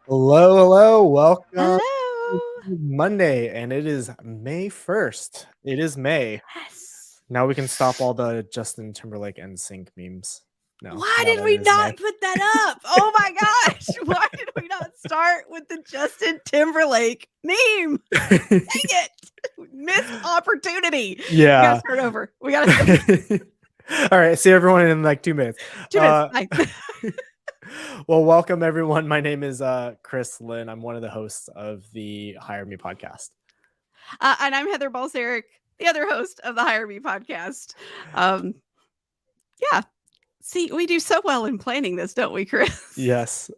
Hello, welcome. Hello. Monday, and it is May 1st. It is May. Yes. Now we can stop all the Justin Timberlake and Sync memes. No, Why now did that we it is May. not put that up? Oh my gosh. Why did we not start with the Justin Timberlake meme? Dang it. Missed opportunity. Yeah. We gotta start over. We gotta All right, see everyone in like 2 minutes. 2 minutes. Bye. Well, welcome everyone. My name is Chris Lynn. I'm one of the hosts of the Hire Me podcast. And I'm Heather Balcerek, the other host of the Hire Me podcast. Yeah. See, we do so well in planning this, don't we, Chris? Yes.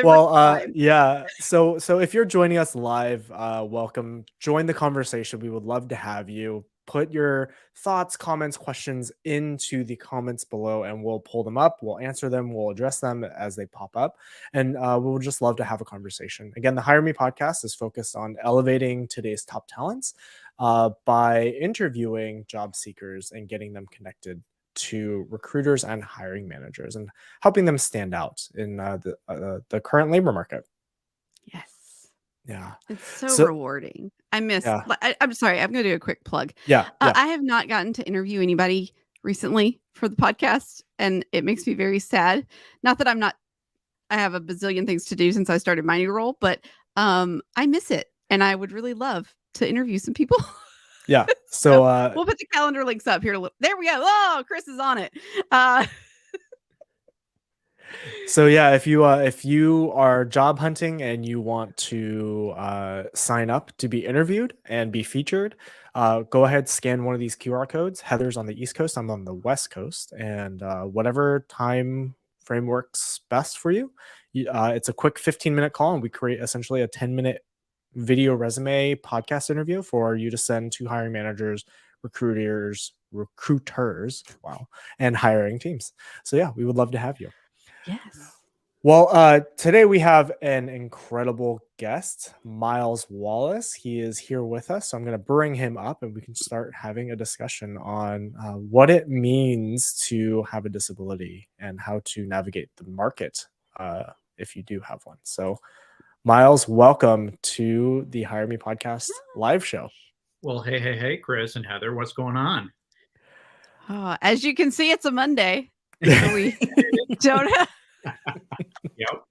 Well, yeah. So if you're joining us live, welcome. Join the conversation. We would love to have you. Put your thoughts, comments, questions into the comments below, and we'll pull them up. We'll answer them. We'll address them as they pop up, and we'll just love to have a conversation. Again, the Hire Me podcast is focused on elevating today's top talents by interviewing job seekers and getting them connected to recruiters and hiring managers and helping them stand out in the current labor market. Yes. Yeah. It's so rewarding. I miss, I'm sorry, I'm going to do a quick plug. Yeah. I have not gotten to interview anybody recently for the podcast, and it makes me very sad. Not that I have a bazillion things to do since I started my new role, but I miss it. And I would really love to interview some people. Yeah. So we'll put the calendar links up here. There we go. Oh, Chris is on it. So yeah, if you are job hunting and you want to sign up to be interviewed and be featured, go ahead, scan one of these QR codes. Heather's on the East Coast, I'm on the West Coast, and whatever time frame works best for you. It's a quick 15-minute call, and we create essentially a 10-minute video resume podcast interview for you to send to hiring managers, recruiters, wow, and hiring teams. So yeah, we would love to have you. Yes. Well, today we have an incredible guest, Myles Wallace. He is here with us, so I'm going to bring him up and we can start having a discussion on what it means to have a disability and how to navigate the market if you do have one. So, Myles, welcome to the Hire Me podcast live show. Well, hey, Chris and Heather, what's going on? As you can see, it's a Monday. So we don't have. Yep.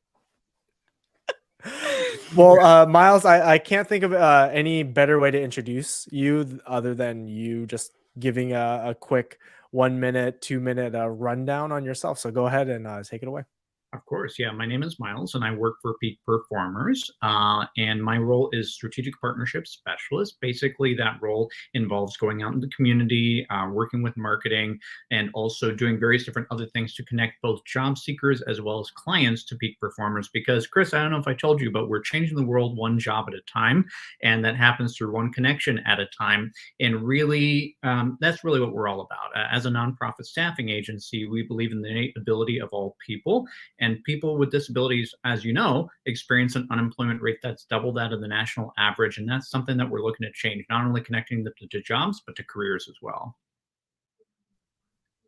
Well, Myles, I can't think of any better way to introduce you other than you just giving a quick 1 minute, 2 minute rundown on yourself. So go ahead and take it away. Of course. Yeah. My name is Myles and I work for Peak Performers. And my role is strategic partnership specialist. Basically, that role involves going out in the community, working with marketing, and also doing various different other things to connect both job seekers as well as clients to Peak Performers. Because, Chris, I don't know if I told you, but we're changing the world one job at a time. And that happens through one connection at a time. And really, that's really what we're all about. As a nonprofit staffing agency, we believe in the innate ability of all people. And people with disabilities, as you know, experience an unemployment rate that's double that of the national average. And that's something that we're looking to change, not only connecting them to jobs, but to careers as well.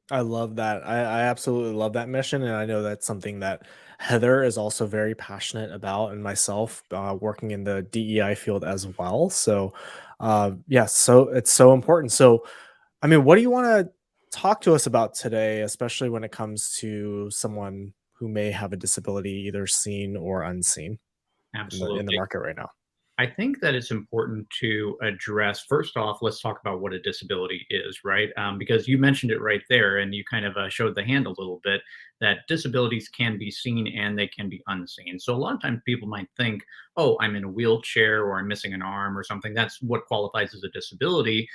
I love that. I absolutely love that mission. And I know that's something that Heather is also very passionate about, and myself working in the DEI field as well. So yeah, so it's so important. So, I mean, what do you want to talk to us about today, especially when it comes to someone who may have a disability, either seen or unseen, Absolutely. in the market right now? I think that it's important to address, first off, let's talk about what a disability is, right? Because you mentioned it right there and you kind of showed the hand a little bit, that disabilities can be seen and they can be unseen. So a lot of times people might think, oh, I'm in a wheelchair or I'm missing an arm or something. That's what qualifies as a disability.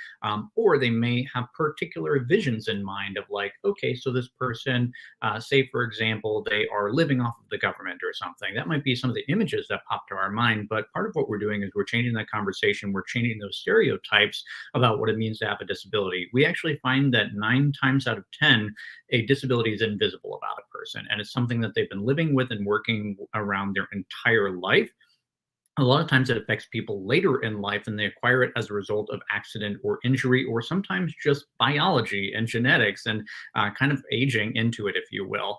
Or they may have particular visions in mind of like, okay, so this person, say, for example, they are living off of the government or something. That might be some of the images that pop to our mind. But part of what we're doing is we're changing that conversation. We're changing those stereotypes about what it means to have a disability. We actually find that 9 times out of 10, a disability is invisible about a person. And it's something that they've been living with and working around their entire life. a lot of times it affects people later in life and they acquire it as a result of accident or injury, or sometimes just biology and genetics and kind of aging into it, if you will.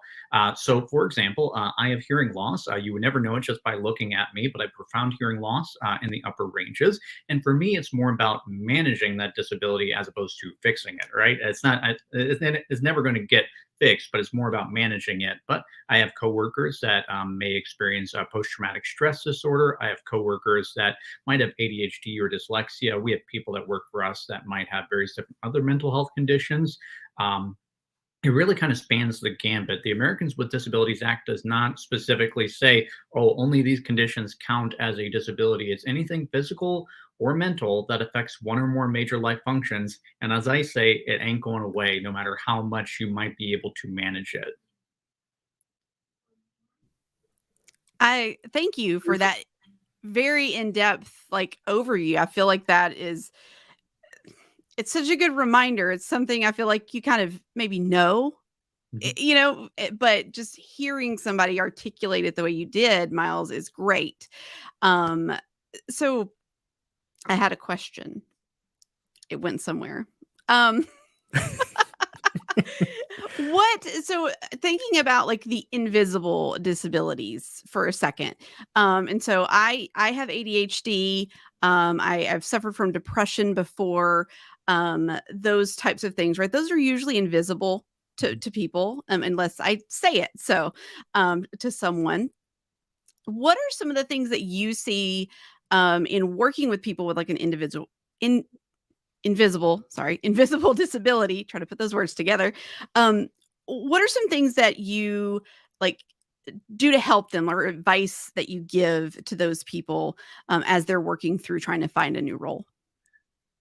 So, for example, I have hearing loss. You would never know it just by looking at me, but I have profound hearing loss in the upper ranges. And for me, it's more about managing that disability as opposed to fixing it, right? It's not, it's never going to get fixed, but it's more about managing it. But I have coworkers that may experience post-traumatic stress disorder. I have coworkers that might have ADHD or dyslexia. We have people that work for us that might have various different other mental health conditions. Um, it really kind of spans the gambit. The Americans with Disabilities Act does not specifically say, oh, only these conditions count as a disability. It's anything physical or mental that affects one or more major life functions. And as I say, it ain't going away no matter how much you might be able to manage it. I thank you for that very in-depth like overview. I feel like that is it's such a good reminder. It's something I feel like you kind of maybe know, Mhm. but just hearing somebody articulate it the way you did, Miles, is great. Um, so I had a question. It went somewhere. Um, thinking about like the invisible disabilities for a second. And so I have ADHD. I've suffered from depression before. Those types of things, right? Those are usually invisible to people, unless I say it. So to someone, what are some of the things that you see in working with people with like an individual in invisible disability, try to put those words together. Um, what are some things that you like do to help them, or advice that you give to those people as they're working through trying to find a new role?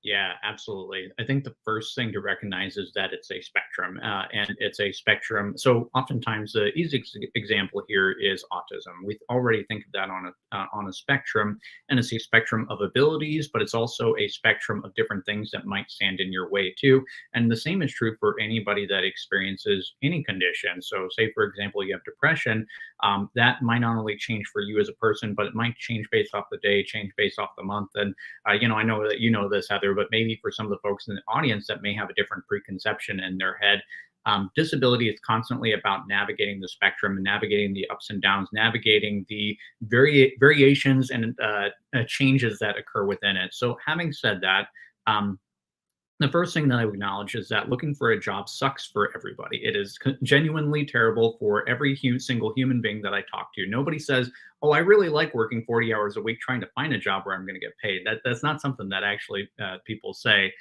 Yeah, absolutely. I think the first thing to recognize is that it's a spectrum, and it's a spectrum. So, oftentimes, the easy example here is autism. We already think of that on a spectrum, and it's a spectrum of abilities, but it's also a spectrum of different things that might stand in your way too. And the same is true for anybody that experiences any condition. So, say for example, you have depression. That might not only change for you as a person, but it might change based off the day, change based off the month, and I know that you know this, Heather, but maybe for some of the folks in the audience that may have a different preconception in their head, disability is constantly about navigating the spectrum and navigating the ups and downs, navigating the variations and changes that occur within it. So, having said that, um, the first thing that I would acknowledge is that looking for a job sucks for everybody. It is genuinely terrible for every single human being that I talk to. Nobody says, "Oh, I really like working 40 hours a week trying to find a job where I'm going to get paid." That's not something that actually people say.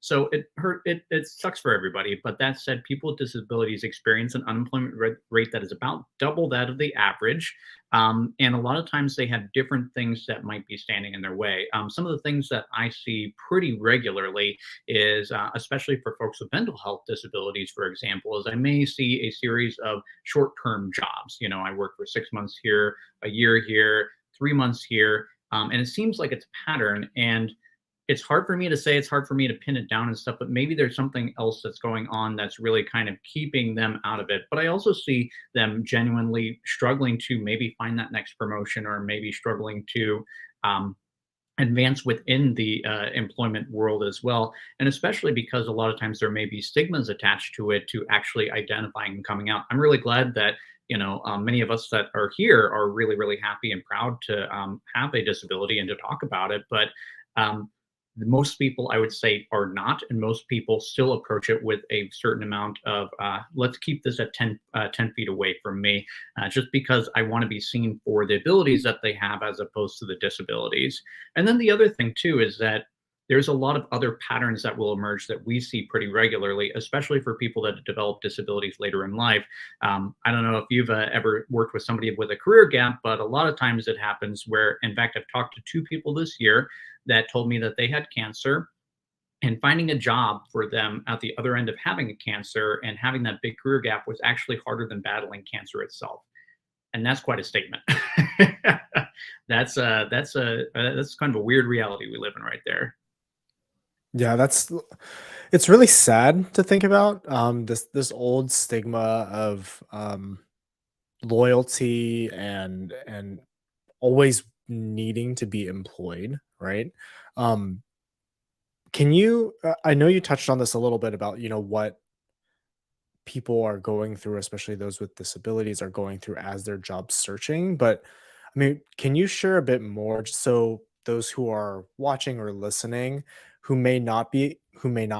So it sucks for everybody. But that said, people with disabilities experience an unemployment rate that is about double that of the average. And a lot of times they have different things that might be standing in their way. Some of the things that I see pretty regularly is, especially for folks with mental health disabilities, for example, is I may see a series of short-term jobs. You know, I work for 6 months here, a year here, 3 months here, and it seems like it's a pattern. And it's hard for me to say, it's hard for me to pin it down and stuff, but maybe there's something else that's going on that's really kind of keeping them out of it. But I also see them genuinely struggling to maybe find that next promotion, or maybe struggling to um, advance within the employment world as well. And especially because a lot of times there may be stigmas attached to it, to actually identifying and coming out. I'm really glad that many of us that are here are really, really happy and proud to have a disability and to talk about it. But um, most people, I would say, are not, and most people still approach it with a certain amount of let's keep this at 10 feet away from me, just because I want to be seen for the abilities that they have as opposed to the disabilities. And then the other thing too is that there's a lot of other patterns that will emerge that we see pretty regularly, especially for people that develop disabilities later in life. I don't know if you've ever worked with somebody with a career gap, but a lot of times it happens where, in fact, I've talked to two people this year that told me that they had cancer, and finding a job for them at the other end of having a cancer and having that big career gap was actually harder than battling cancer itself. And that's quite a statement. That's kind of a weird reality we live in right there. Yeah, it's really sad to think about, this old stigma of, loyalty and always needing to be employed, right? Um, can you I know you touched on this a little bit about, what people are going through, especially those with disabilities are going through as they're job searching. But I mean, can you share a bit more just so those who are watching or listening who may not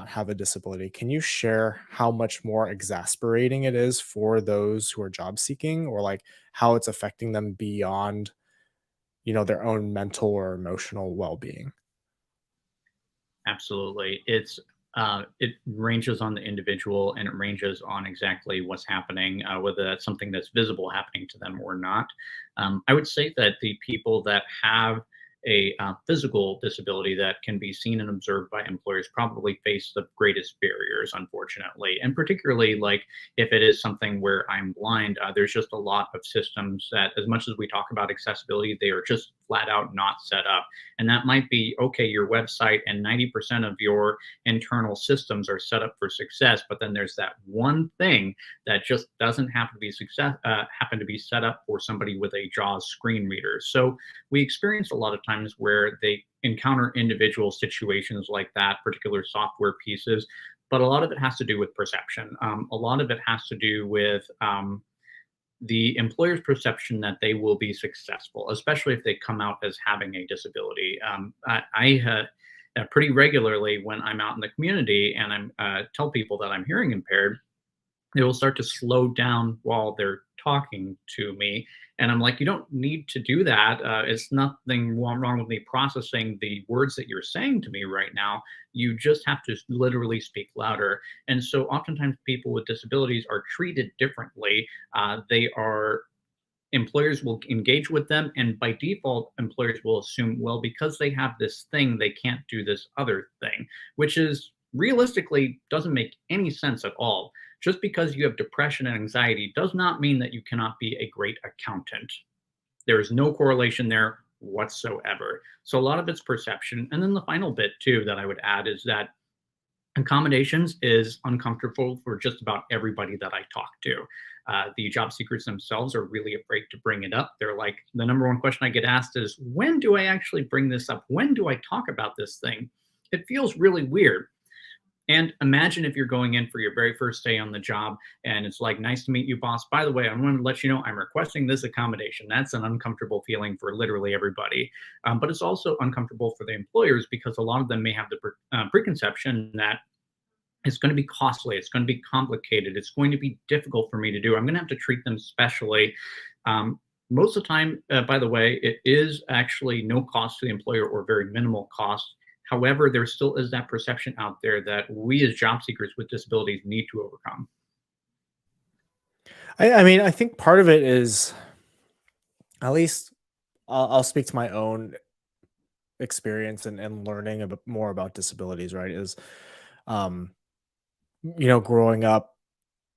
have a disability, can you share how much more exasperating it is for those who are job seeking, or like how it's affecting them beyond, their own mental or emotional well-being? Absolutely. It ranges on the individual, and it ranges on exactly what's happening, whether that's something that's visible happening to them or not. I would say that the people that have a physical disability that can be seen and observed by employers probably face the greatest barriers, unfortunately. And particularly, like if it is something where I'm blind, there's just a lot of systems that, as much as we talk about accessibility, they are just flat out not set up. And that might be okay, your website and 90% of your internal systems are set up for success, but then there's that one thing that just doesn't happen to be set up for somebody with a JAWS screen reader. So we experience a lot of times where they encounter individual situations like that, particular software pieces, but a lot of it has to do with perception. A lot of it has to do with the employer's perception that they will be successful, especially if they come out as having a disability. I pretty regularly, when I'm out in the community and I'm tell people that I'm hearing impaired, they will start to slow down while they're talking to me. And I'm like, you don't need to do that. It's nothing wrong with me processing the words that you're saying to me right now. You just have to literally speak louder. And so oftentimes people with disabilities are treated differently. They are employers will engage with them, and by default employers will assume, well, because they have this thing they can't do this other thing, which is realistically doesn't make any sense at all. Just because you have depression and anxiety does not mean that you cannot be a great accountant. There is no correlation there whatsoever. So a lot of it's perception. And then the final bit too that I would add is that accommodations is uncomfortable for just about everybody that I talk to. The job seekers themselves are really afraid to bring it up. They're like, the number one question I get asked is, when do I actually bring this up? When do I talk about this thing? It feels really weird. And imagine if you're going in for your very first day on the job and it's like, nice to meet you, boss. By the way, I want to let you know I'm requesting this accommodation. That's an uncomfortable feeling for literally everybody. But it's also uncomfortable for the employers because a lot of them may have the preconception that it's going to be costly, it's going to be complicated, it's going to be difficult for me to do. I'm going to have to treat them specially. Most of the time, by the way, it is actually no cost to the employer or very minimal cost. However, there still is that perception out there that we as job seekers with disabilities need to overcome. I mean, I think part of it is, at least I'll speak to my own experience and learning a bit more about disabilities, right? Is um, growing up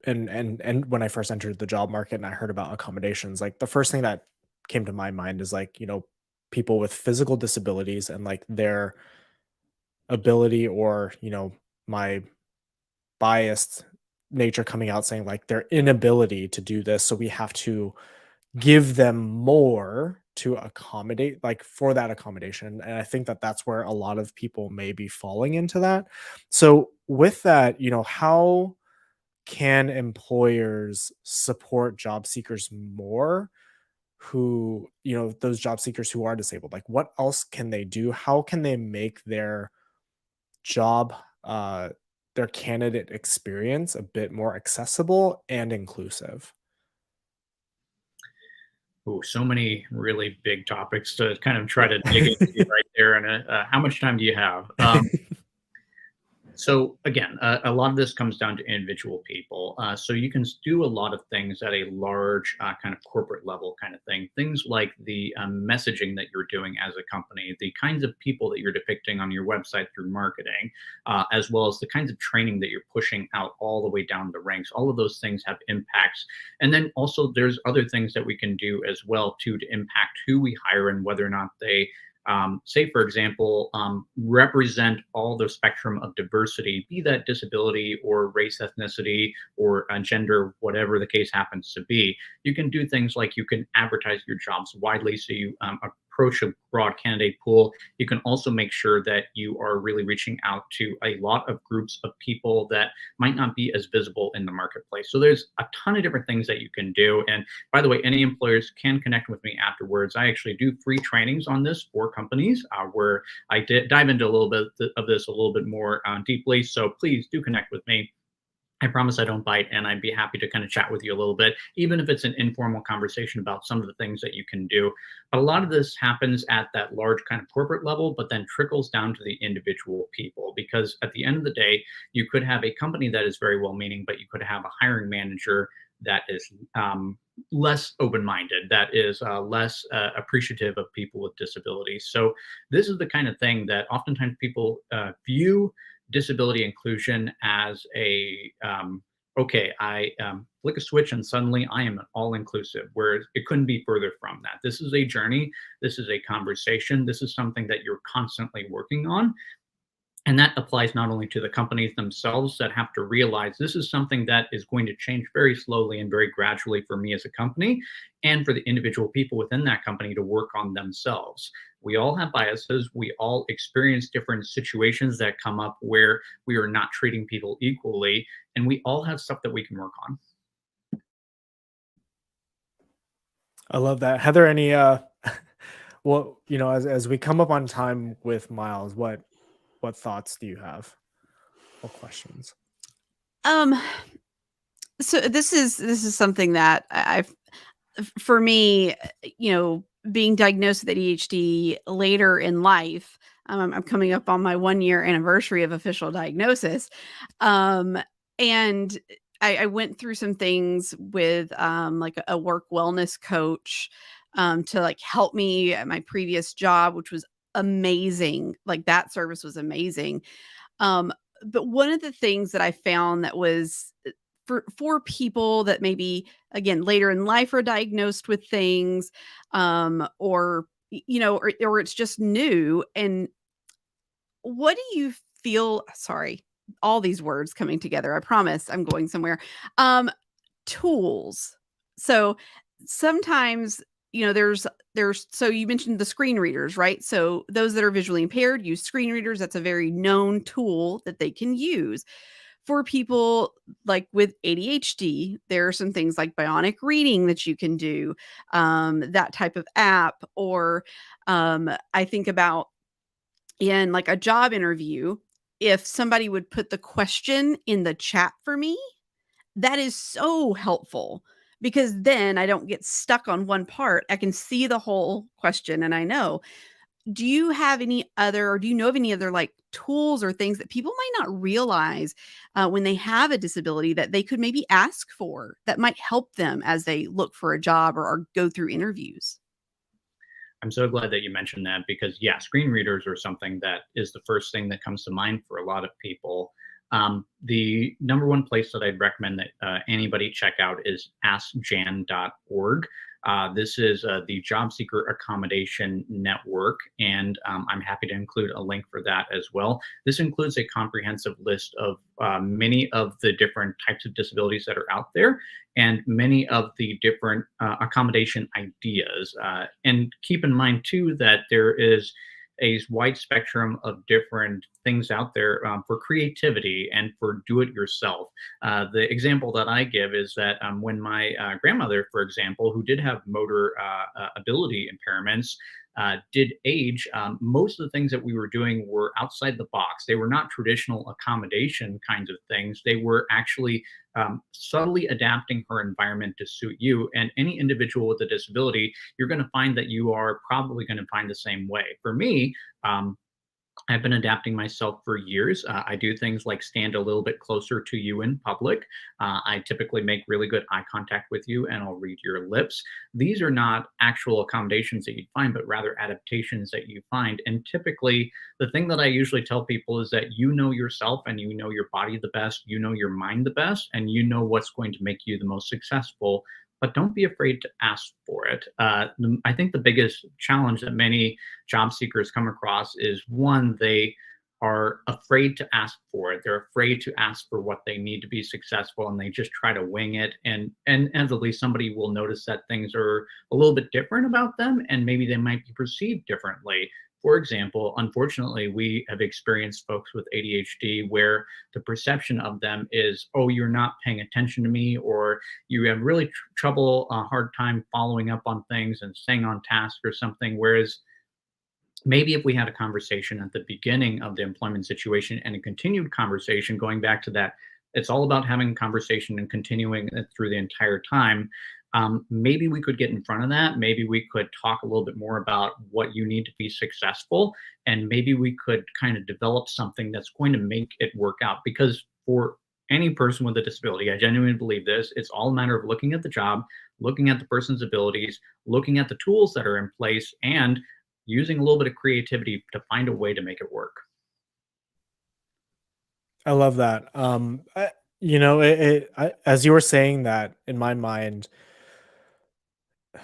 and when I first entered the job market and I heard about accommodations, like the first thing that came to my mind is like, people with physical disabilities and like their ability, or, my biased nature coming out saying like their inability to do this. So we have to give them more to accommodate, like for that accommodation. And I think that that's where a lot of people may be falling into that. So with that, how can employers support job seekers more, who, those job seekers who are disabled? Like what else can they do? How can they make job uh their candidate experience a bit more accessible and inclusive? Oh, so many really big topics to kind of try to dig into right there. And how much time do you have? So again, a lot of this comes down to individual people. So you can do a lot of things at a large kind of corporate level kind of thing. Things like the messaging that you're doing as a company, the kinds of people that you're depicting on your website through marketing, as well as the kinds of training that you're pushing out all the way down the ranks. All of those things have impacts. And then also there's other things that we can do as well too to impact who we hire and whether or not they say, for example, represent all the spectrum of diversity, be that disability or race, ethnicity, or gender, whatever the case happens to be. You can do things like you can advertise your jobs widely so you approach a broad candidate pool, you can also make sure that you are really reaching out to a lot of groups of people that might not be as visible in the marketplace. So there's a ton of different things that you can do. And by the way, any employers can connect with me afterwards. I actually do free trainings on this for companies where I dive into a little bit of this a little bit more deeply. So please do connect with me. I promise I don't bite, and I'd be happy to kind of chat with you a little bit, even if it's an informal conversation about some of the things that you can do. But a lot of this happens at that large kind of corporate level, but then trickles down to the individual people. Because at the end of the day, you could have a company that is very well meaning, but you could have a hiring manager that is less open minded, that is less appreciative of people with disabilities. So, this is the kind of thing that oftentimes people view disability inclusion as a okay, I flick a switch and suddenly I am all inclusive, whereas it couldn't be further from that. This is a journey, this is a conversation, this is something that you're constantly working on. And that applies not only to the companies themselves that have to realize this is something that is going to change very slowly and very gradually for me as a company, and for the individual people within that company to work on themselves. We all have biases. We all experience different situations that come up where we are not treating people equally, and we all have stuff that we can work on. I love that. Heather, any well, as we come up on time with Miles, what thoughts do you have? What questions? Um, so this is something that I've for me, being diagnosed with ADHD later in life. I'm coming up on my 1 year anniversary of official diagnosis. Um, and I went through some things with like a work wellness coach to like help me at my previous job, which was amazing. Like that service was amazing. Um, but one of the things that I found that was for people that maybe again later in life are diagnosed with things, or or it's just new. And what do you feel? Sorry, all these words coming together. I promise I'm going somewhere. Um, Tools. So sometimes, there's so you mentioned the screen readers, right? So those that are visually impaired use screen readers. That's a very known tool that they can use. For people like with ADHD, there are some things like bionic reading that you can do, that type of app. Or I think about in like a job interview, if somebody would put the question in the chat for me, that is so helpful because then I don't get stuck on one part. I can see the whole question and I know. Do you have any other, or do you know of any other like tools or things that people might not realize when they have a disability that they could maybe ask for that might help them as they look for a job or go through interviews? I'm so glad that you mentioned that because, yeah, screen readers are something that is the first thing that comes to mind for a lot of people. The number one place that I'd recommend that anybody check out is askjan.org. This is the Job Seeker Accommodation Network, and I'm happy to include a link for that as well. This includes a comprehensive list of many of the different types of disabilities that are out there and many of the different accommodation ideas. And keep in mind, too, that there is a wide spectrum of different things out there for creativity and for do it yourself. The example that I give is that when my grandmother, for example, who did have motor ability impairments, did age, most of the things that we were doing were outside the box. They were not traditional accommodation kinds of things. They were actually subtly adapting her environment to suit you. And any individual with a disability, you're going to find that you are probably going to find the same way. For me, I've been adapting myself for years. I do things like stand a little bit closer to you in public. I typically make really good eye contact with you and I'll read your lips. These are not actual accommodations that you'd find, but rather adaptations that you find. And typically, the thing that I usually tell people is that you know yourself and you know your body the best, you know your mind the best, and you know what's going to make you the most successful. But don't be afraid to ask for it. I think the biggest challenge that many job seekers come across is one, they are afraid to ask for it. They're afraid to ask for what they need to be successful, and they just try to wing it. And inevitably, somebody will notice that things are a little bit different about them, and maybe they might be perceived differently. For example, unfortunately, we have experienced folks with ADHD where the perception of them is, oh, you're not paying attention to me, or you have really trouble, a hard time following up on things and staying on task or something. Whereas maybe if we had a conversation at the beginning of the employment situation and a continued conversation going back to that, it's all about having a conversation and continuing it through the entire time. Maybe we could get in front of that. Maybe we could talk a little bit more about what you need to be successful, and maybe we could kind of develop something that's going to make it work out. Because for any person with a disability, I genuinely believe this, it's all a matter of looking at the job, looking at the person's abilities, looking at the tools that are in place, and using a little bit of creativity to find a way to make it work. I love that. As you were saying that, in my mind,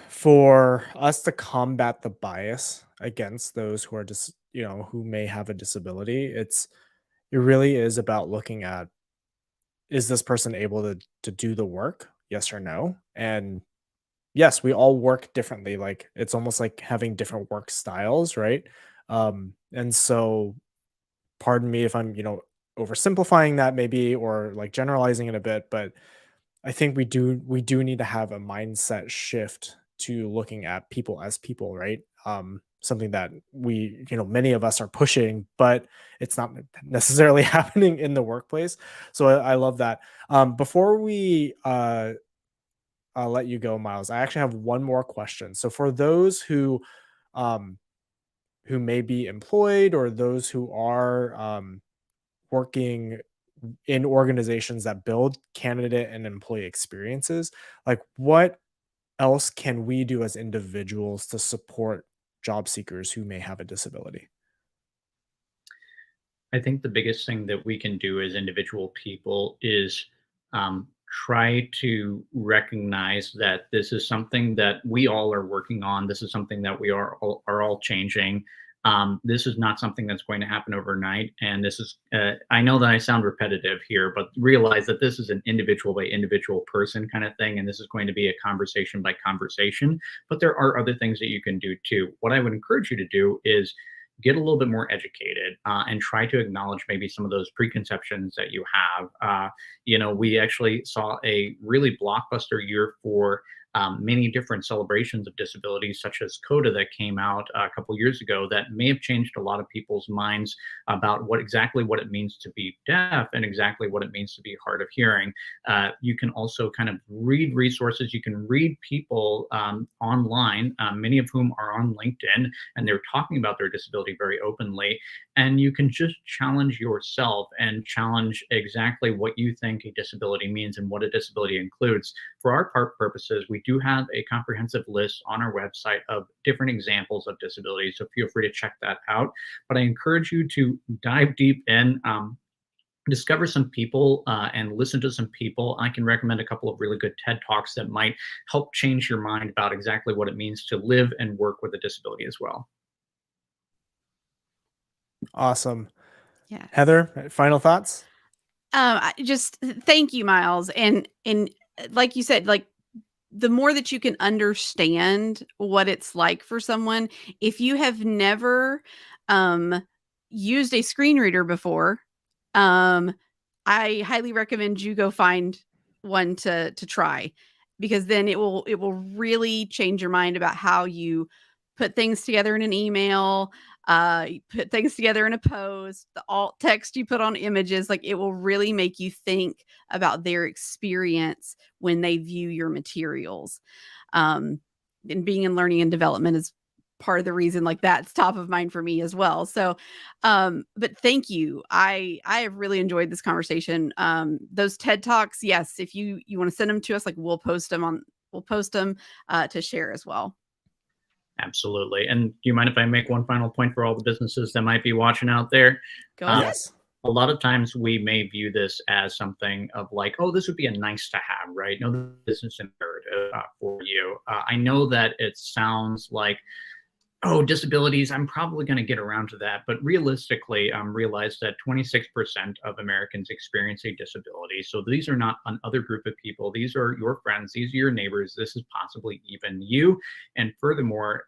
for us to combat the bias against those who are just, who may have a disability, it really is about looking at, is this person able to do the work? Yes or no? And yes, we all work differently. Like, it's almost like having different work styles, right? And so, pardon me if I'm, oversimplifying that maybe, or like generalizing it a bit, but I think we do need to have a mindset shift to looking at people as people, right? Something that many of us are pushing, but it's not necessarily happening in the workplace. So I love that. Before we let you go, Miles, I actually have one more question. So for those um, who may be employed, or those who are working in organizations that build candidate and employee experiences, like, what else can we do as individuals to support job seekers who may have a disability? I think the biggest thing that we can do as individual people is try to recognize that this is something that we all are working on. This is something that we are all changing. This is not something that's going to happen overnight. And this is, I know that I sound repetitive here, but realize that this is an individual by individual person kind of thing. And this is going to be a conversation by conversation. But there are other things that you can do too. What I would encourage you to do is get a little bit more educated, and try to acknowledge maybe some of those preconceptions that you have. We actually saw a really blockbuster year for many different celebrations of disabilities, such as CODA, that came out a couple years ago, that may have changed a lot of people's minds about what it means to be deaf and exactly what it means to be hard of hearing. You can also kind of read resources. You can read people online, many of whom are on LinkedIn, and they're talking about their disability very openly. And you can just challenge yourself and challenge exactly what you think a disability means and what a disability includes. For our purposes, we do have a comprehensive list on our website of different examples of disabilities, so feel free to check that out. But I encourage you to dive deep in, discover some people, and listen to some people. I can recommend a couple of really good TED Talks that might help change your mind about exactly what it means to live and work with a disability as well. Awesome. Yes. Heather, final thoughts? I just thank you, Miles. And like you said, like, the more that you can understand what it's like for someone, if you have never um used a screen reader before, um I highly recommend you go find one to try, because then it will really change your mind about how you put things together in an email, you put things together in a post, the alt text you put on images. Like, it will really make you think about their experience when they view your materials. Um, and being in learning and development is part of the reason, like, that's top of mind for me as well. So, but thank you. I have really enjoyed this conversation. Those TED Talks, yes, if you want to send them to us, like, we'll post them to share as well. Absolutely. And do you mind if I make one final point for all the businesses that might be watching out there? Go Um, ahead. Yes. a lot of times we may view this as something of like, oh, this would be a nice to have, right? No, this is imperative for you. I know that it sounds like Oh, disabilities, I'm probably going to get around to that. But realistically, realize that 26% of Americans experience a disability. So these are not another group of people. These are your friends. These are your neighbors. This is possibly even you. And furthermore,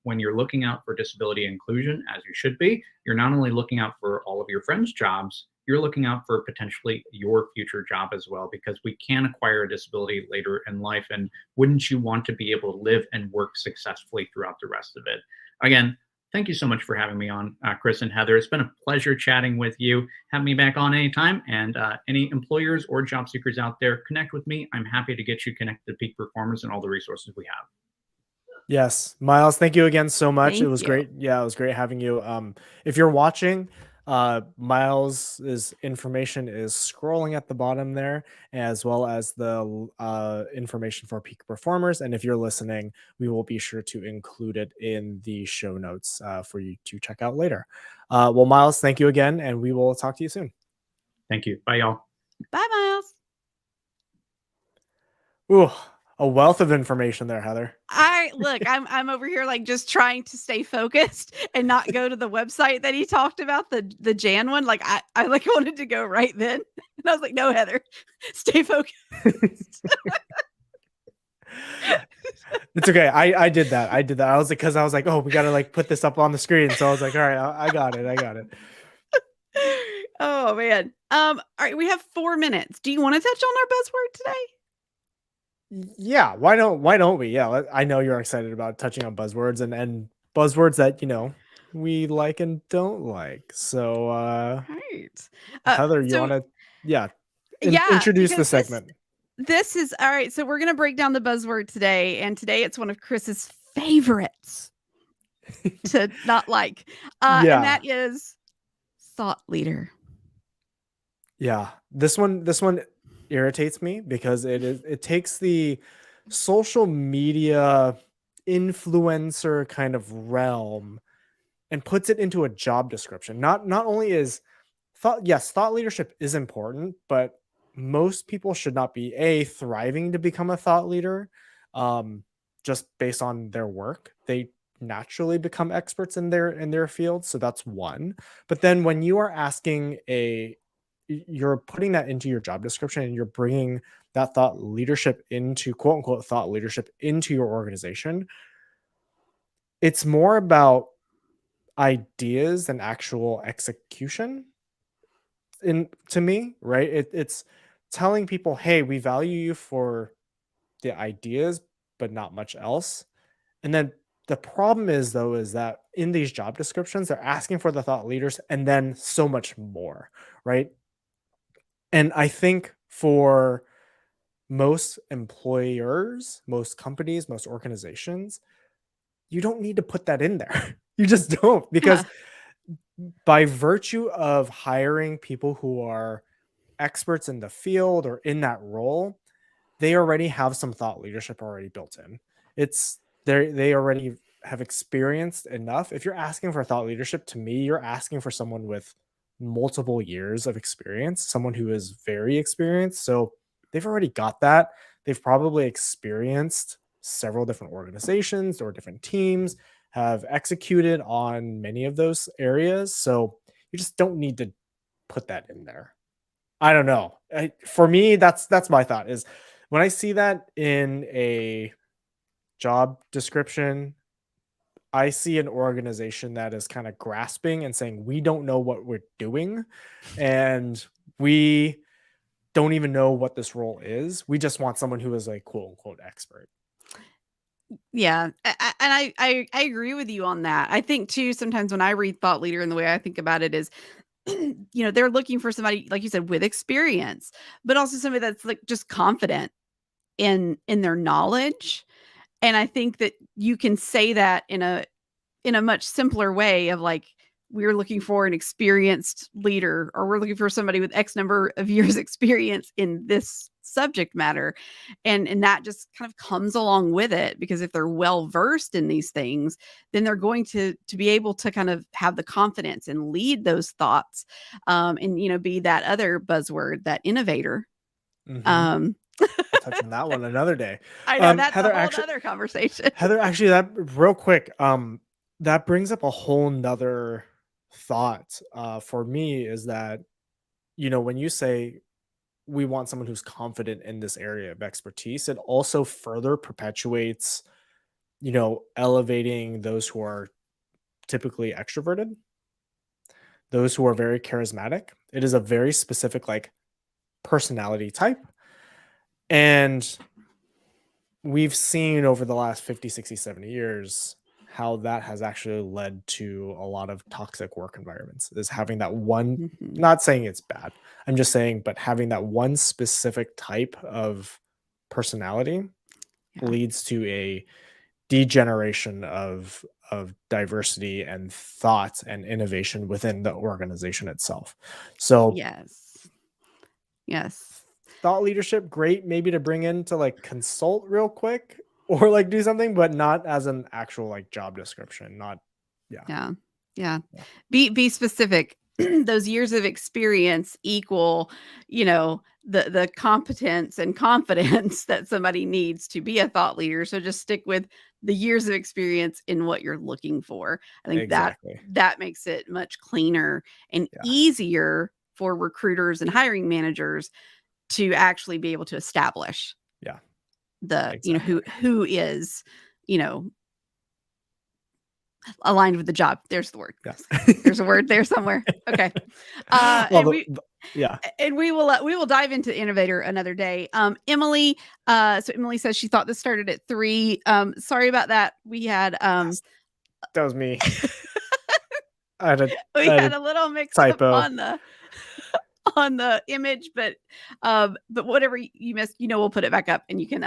when you're looking out for disability inclusion, as you should be, you're not only looking out for all of your friends' jobs, you're looking out for potentially your future job as well, because we can acquire a disability later in life. And wouldn't you want to be able to live and work successfully throughout the rest of it? Again, thank you so much for having me on, Chris and Heather. It's been a pleasure chatting with you. Have me back on anytime. And any employers or job seekers out there, connect with me. I'm happy to get you connected to Peak Performers and all the resources we have. Yes, Miles, thank you again so much. It Thank was you. great. Yeah, it was great having you. If you're watching, Miles's information is scrolling at the bottom there, as well as the information for Peak Performers. And if you're listening, we will be sure to include it in the show notes for you to check out later. Well, Miles, thank you again, and we will talk to you soon. Thank you. Bye, y'all. Bye, Miles. Ooh, a wealth of information there, Heather. I'm over here like just trying to stay focused and not go to the website that he talked about, the Jan one. Like I like wanted to go right then. And I was like, no, Heather, stay focused. It's okay. I did that. I was like, because I was like, oh, we gotta like put this up on the screen. So I was like, all right, I got it. Oh man. All right, we have 4 minutes. Do you want to touch on our buzzword today? Yeah, why don't we? Yeah, I know you're excited about touching on buzzwords and buzzwords that, we like and don't like. So Right. Heather, you want to introduce the because segment. This is all right. So we're going to break down the buzzword today. And today it's one of Chris's favorites to not like. And that is thought leader. Yeah. This one irritates me because it takes the social media influencer kind of realm and puts it into a job description. Not only is thought leadership is important, but most people should not be thriving to become a thought leader just based on their work. They naturally become experts in their field, so that's one. But then when you are you're putting that into your job description and you're bringing that thought leadership into quote unquote thought leadership into your organization, it's more about ideas than actual execution to me, right? It's telling people, hey, we value you for the ideas but not much else. And then the problem is that in these job descriptions they're asking for the thought leaders and then so much more, right? And I think for most employers, most companies, most organizations, you don't need to put that in there. You just don't, because by virtue of hiring people who are experts in the field or in that role, they already have some thought leadership already built in. It's they already have experienced enough. If you're asking for thought leadership, to me, you're asking for someone with multiple years of experience, someone who is very experienced. So they've already got that. They've probably experienced several different organizations or different teams, have executed on many of those areas. So you just don't need to put that in there. I don't know. For me, that's my thought is when I see that in a job description, I see an organization that is kind of grasping and saying, we don't know what we're doing and we don't even know what this role is. We just want someone who is a quote unquote expert. Yeah. And I agree with you on that. I think too, sometimes when I read thought leader and the way I think about it is, they're looking for somebody, like you said, with experience, but also somebody that's like just confident in their knowledge. And I think that you can say that in a much simpler way of like, we're looking for an experienced leader, or we're looking for somebody with X number of years experience in this subject matter. And that just kind of comes along with it, because if they're well versed in these things, then they're going to be able to kind of have the confidence and lead those thoughts, and be that other buzzword, that innovator. We'll touch on that one another day. I know that's Heather, a whole other conversation. Heather, actually, that real quick. that brings up a whole nother thought for me, is that, when you say we want someone who's confident in this area of expertise, it also further perpetuates, elevating those who are typically extroverted, those who are very charismatic. It is a very specific, like, personality type. And we've seen over the last 50, 60, 70 years how that has actually led to a lot of toxic work environments, is having that one, Mhm. not saying it's bad. I'm just saying, but having that one specific type of personality Yeah. leads to a degeneration of diversity and thought and innovation within the organization itself. So Yes. Yes. thought leadership, great maybe to bring in to like consult real quick or like do something, but not as an actual like job description. Not, yeah, Yeah. Yeah. yeah, Be specific. Those years of experience equal, the competence and confidence that somebody needs to be a thought leader. So just stick with the years of experience in what you're looking for. I think that exactly. that makes it much cleaner and Yeah, easier for recruiters and hiring managers to actually be able to establish yeah, the, exactly. who is, you know, aligned with the job. There's the word. Yeah. There's a word there somewhere. Okay. Well, And yeah, we will dive into innovator another day. Emily, so Emily says she thought this started at 3. Sorry about that. We had that was me. I had a, we I had had a a little mix up typo. on the image, but whatever you missed, we'll put it back up and you can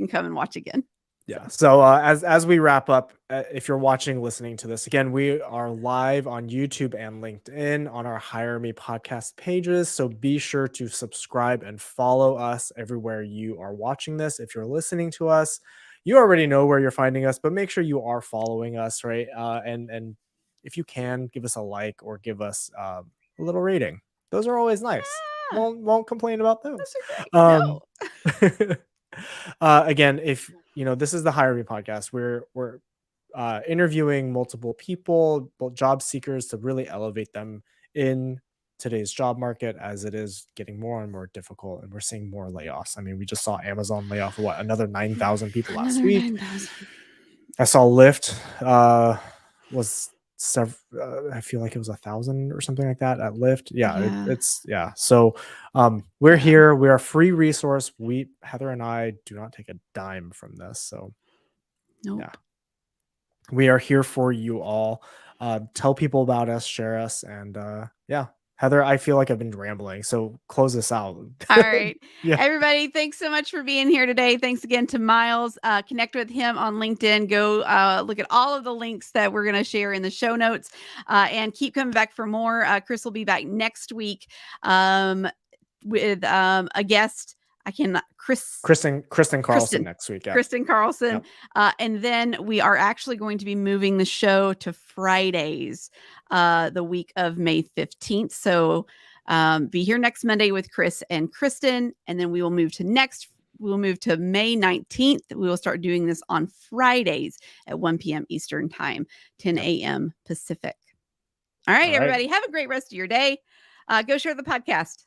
come and watch again. Yeah. So as we wrap up, if you're watching, listening to this again, we are live on YouTube and LinkedIn on our Hire Me podcast pages. So be sure to subscribe and follow us everywhere you are watching this. If you're listening to us, you already know where you're finding us, but make sure you are following us, right? And if you can, give us a like or give us a little rating. Those are always nice. Yeah, Won't complain about those. those are great. Um, No. again, if this is the Hire Me podcast, we're interviewing multiple people, both job seekers, to really elevate them in today's job market, as it is getting more and more difficult, and we're seeing more layoffs. I mean, we just saw Amazon lay off another 9,000 people last Another week. 9,000. I saw Lyft was I feel like it was 1,000 or something like that at Lyft. Yeah, Yeah. it's yeah. So we're Yeah. here. We're a free resource. Heather and I do not take a dime from this. So Nope. yeah, we are here for you all. Tell people about us, share us, and yeah. Heather, I feel like I've been rambling, so close this out. All right. Yeah. Everybody, thanks so much for being here today. Thanks again to Myles. Connect with him on LinkedIn. Go look at all of the links that we're going to share in the show notes, and keep coming back for more. Chris will be back next week with a guest. Kristen Carlson next week. Yeah. Kristen Carlson. Yep. And then we are actually going to be moving the show to Fridays, the week of May 15th. So be here next Monday with Chris and Kristen. And then we'll move to May 19th. We will start doing this on Fridays at 1 p.m. Eastern time, 10 a.m. Pacific. All right, everybody. Have a great rest of your day. Go share the podcast.